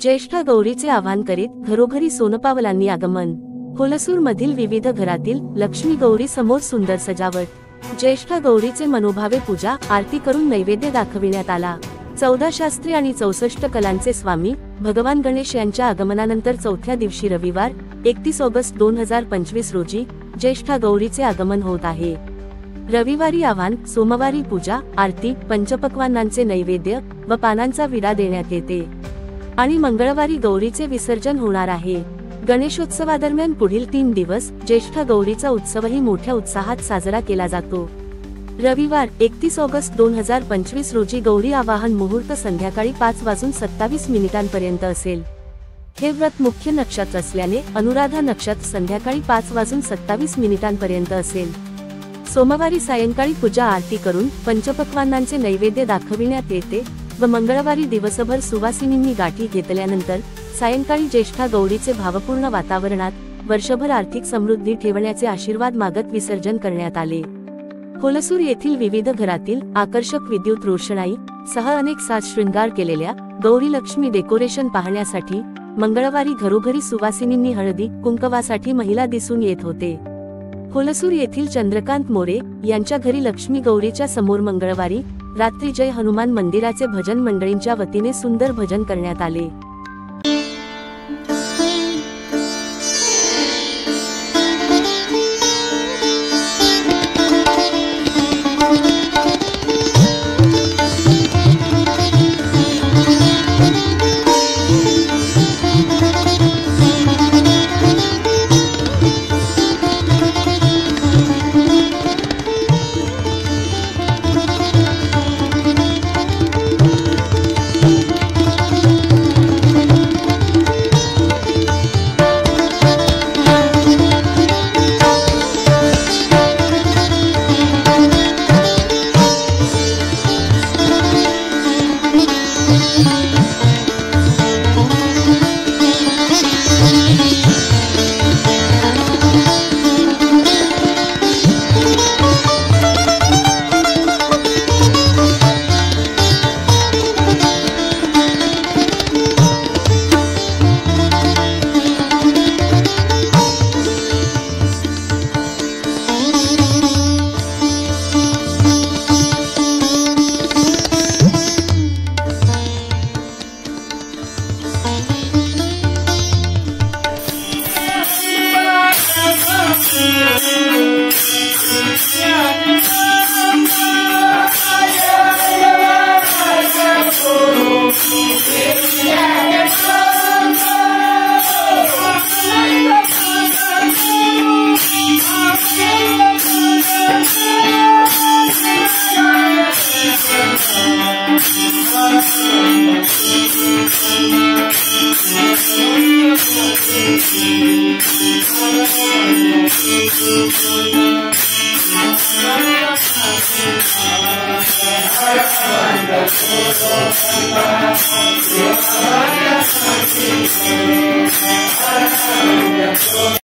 ज्येष्ठ गौरीचे आवाहन करीत घरोघरी सोनपावलांनी आगमन। होलसूर मधील विविध घरातील लक्ष्मी गौरी समोर सुंदर सजावट। ज्येष्ठ गौरीचे मनोभावे पूजा आरती करून नैवेद्य दाखविण्यात आला। 14 शास्त्री आणि 64 कलांचे स्वामी भगवान गणेश यांच्या आगमनानंतर चौथ्या दिवशी रविवार 31 ऑगस्ट 2025 रोजी ज्येष्ठ गौरीचे आगमन होत आहे। रविवारी आवाहन, सोमवारी पूजा आरती, पंचपक्वान्नांचे नैवेद्य व पानांचा विडा देण्यात येते आणि मंगळवारी गौरीचे विसर्जन होणार आहे। गणेशोत्सवादरम्यान पुढील 3 दिवस ज्येष्ठ गौरीचा उत्सवही मोठ्या उत्साहात साजरा केला जातो। रविवार 31 ऑगस्ट 2025 रोजी गौरी आवाहन मुहूर्त संध्याकाळी 5:27 पर्यंत असेल। हे व्रत मुख्य नक्षत्र असल्याने अनुराधा नक्षत्र संध्याकाळी 5:27 पर्यंत असेल। सोमवारी सायंकाळी पूजा आरती करून पंचपक्वान्नांचे नैवेद्य दाखविण्यात येते व मंगळवारी दिवसभर सुवासिनींनी गाठी घेतल्यानंतर सायंकाळी ज्येष्ठ गौरीचे भावपूर्ण वातावरणात वर्षभर आर्थिक समृद्धी ठेवण्याचे आशीर्वाद मागत विसर्जन करण्यात आले। होलसूर येथील विविध घरातील आकर्षक विद्युत रोषणाई सह अनेक साज शृंगार केलेल्या गौरी लक्ष्मी डेकोरेशन पाहण्यासाठी मंगळवारी घरोघरी सुवासिनींनी हळदी कुंकवासाठी महिला दिसून येत होते। होलसूर येथील चंद्रकांत मोरे यांच्या घरी लक्ष्मी गौरीच्या समोर मंगळवारी रात्री जय हनुमान मंदिराचे भजन मंडळींच्या वतीने सुंदर भजन करण्यात आले।